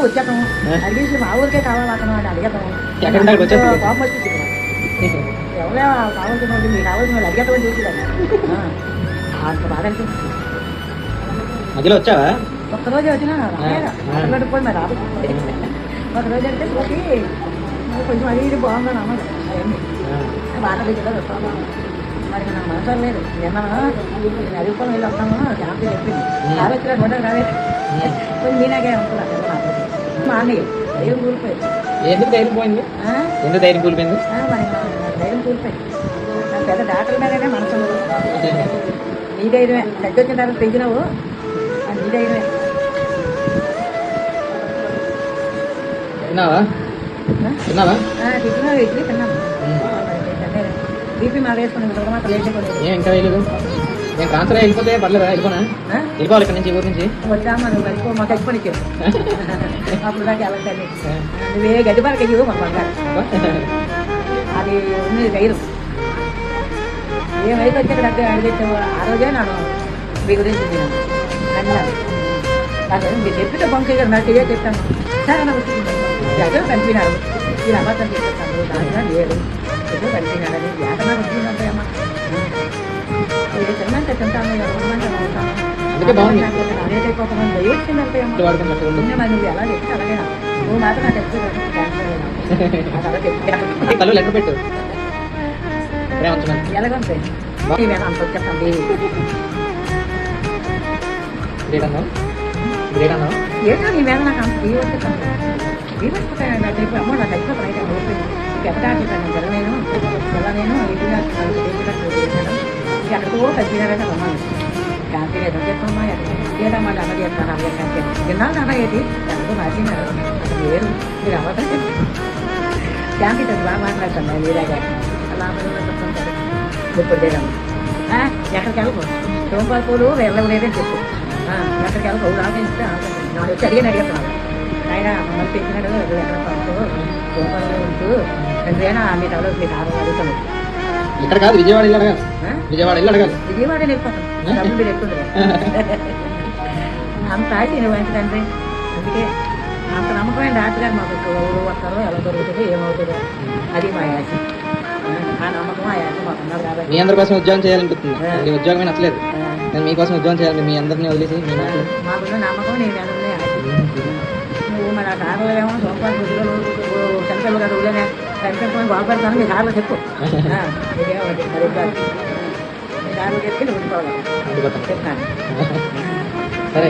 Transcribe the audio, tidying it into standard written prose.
వచ్చేస్తాము అడిగేసి మా ఊరికే కావాలి అతను అని అడిగేస్తాము కోపం వచ్చేసి ఎవరో కావాల్సిన వాళ్ళు మీకు కావాల్సిన వాళ్ళు అడిగేస్తామని చూసి అంత బాధ అనిపిస్తుంది. మధ్యలో వచ్చావా? ఒక్కరోజు వచ్చినా పోయి మరి రాదు. ఒకరోజు అంటే పోయి కొంచెం అది ఇది బాగుందని అన్నది అవన్నీ బాధ దగ్గర వస్తాము. మరి నాకు మనసు లేదు. నిన్న అడుగుకొని వెళ్ళి వస్తాము జాగ్రత్త చెప్పింది రావచ్చిన గొడవ రాలేదు. కొంచెం మీనాగే అనుకున్నాను నాకు మా అన్నయ్య ధైర్యం కూలిపోయింది. ఎందుకు ధైర్యం పోయింది? ఎందుకు ధైర్యం కూలిపోయింది? మరి ధైర్యం కూలిపోయింది. నాకు పెద్ద డాక్టర్ మీదనే మనసు నీ ధైర్యమే పెద్ద వచ్చిన తర్వాత పెంచినావు నీ ధైర్యమే. తిన్నావా? టిఫిన్ ఇడ్లీ తిన్నాను. బీపీ మాకు వేసుకుని మాత్రం లేచిపోలేదు. ఏం ఇంకా వేయలేదు? నేను ట్రాన్స్ఫర్ వెళ్ళిపోతే పర్లేదా? వెళ్ళిపోనా? వెళ్ళిపోవాలి ఇక్కడ నుంచి ఊరి నుంచి. వచ్చామా నువ్వు వెళ్ళిపో మాకు వెళ్ళిపోయి ఇచ్చావు అప్పుడు దాకా వెళ్ళండి. నువ్వే గడ్డి పాలకి ఇవ్వు మా బంగారు అది ఉంది ధైర్యం. ఏమైతే వచ్చాక దగ్గర అడిగేసావు ఆ రోజే నేను మీ గురించి తిన్నాను అన్నాను. మీరు చెప్పితే బంకే కదా నాకు చెయ్యే చెప్తాను. సరే నా జగ కనిపినారు మీరు అబద్ధం చెప్పేస్తాను దానిగా లేరు ఎదో కనిపినాడని ఏటనా వచ్చిందంటాయమ్మా ఏ తిన్నంటే తింటాను ఎవరమంటే అవుతాను అదేటైపోతాను దయవచ్చిందంటాయమ్మా. మరి నువ్వు ఎలా చెప్తే అలాగే నువ్వు మాత్రం నాకు చెప్తే అది అలా చెప్తే లెక్క పెట్టు ఎలాగంటే నేను అంత వచ్చేస్తాండి ఏంటో నీ మీద నాకు అంత ఈ వచ్చేస్తాను ఈ వచ్చేస్తాను అమ్మో నాకు అయిపోతాను అయితే పెద్దదాన్ని జరగలేను ఎలా నేను ఎదుగా ఎక్కడికో తగ్గినారంటే అమ్మాయి క్యాంటీ ఏదో చేస్తామా ఏదా మళ్ళీ అన్న చేస్తాను అదే క్యాంటీ తిన్నాను అన్న ఏంటి ఎక్కడికో మార్చినారు అసలు వేరు మీరు అవ్వదా క్యాంటీ అది బాగా మాట్లాడుతున్నాను మీరేగా అలా ఇప్పుడు లేదమ్మా ఎక్కడికి వెళ్ళకు సోమపాలు వెళ్ళలేదని చెప్పు ఎక్కడికి వెళ్ళకు ఆలోచిస్తే నాడు వచ్చి అడిగేస్తున్నాను ఆయన మమ్మల్ని తెచ్చినాడు ఎక్కడ పడుతూ సోమపాలు ఉంటూ తండ్రినా మీ తవలో మీకు అడుగుతాను. ఇక్కడ కాదు విజయవాడ వెళ్ళి అడగాలి. విజయవాడ వెళ్ళి అడగాలి. విజయవాడ వెళ్ళిపోతాను డబ్బులు మీరు ఎక్కువ అంత ఆశ నువ్వు అంటే తండ్రి. అందుకే అంత నమ్మకమైన డాక్టర్ గారు మాకు ఎవరు వస్తారో ఎలా దొరుకుతుందో ఏమవుతుందో అది మా ఆశ. ఆ నమ్మకం ఆ ఆశ మాకు ఉన్నారు కాబట్టి మీ అందరి కోసం ఉద్యోగం చేయాలనిపిస్తుంది. మీ ఉద్యోగమే నచ్చలేదు. నేను మీకోసం ఉద్యోగం చేయాలి. మీ అందరినీ వదిలేసి మాకున్న నమ్మకం నేను అందరినీ ఆశ. నువ్వు మన కార్లో ఏమో సోమవారం గుడ్లో చనిపోయి కదా ఊళ్ళోనే చనిపోయి బాగుపడతాను మీ కార్లో చెప్పు ఇదేమోటి మరి మీ కార్లో చెప్తే నువ్వు ఉండిపోవాలి చెప్తాను. సరే.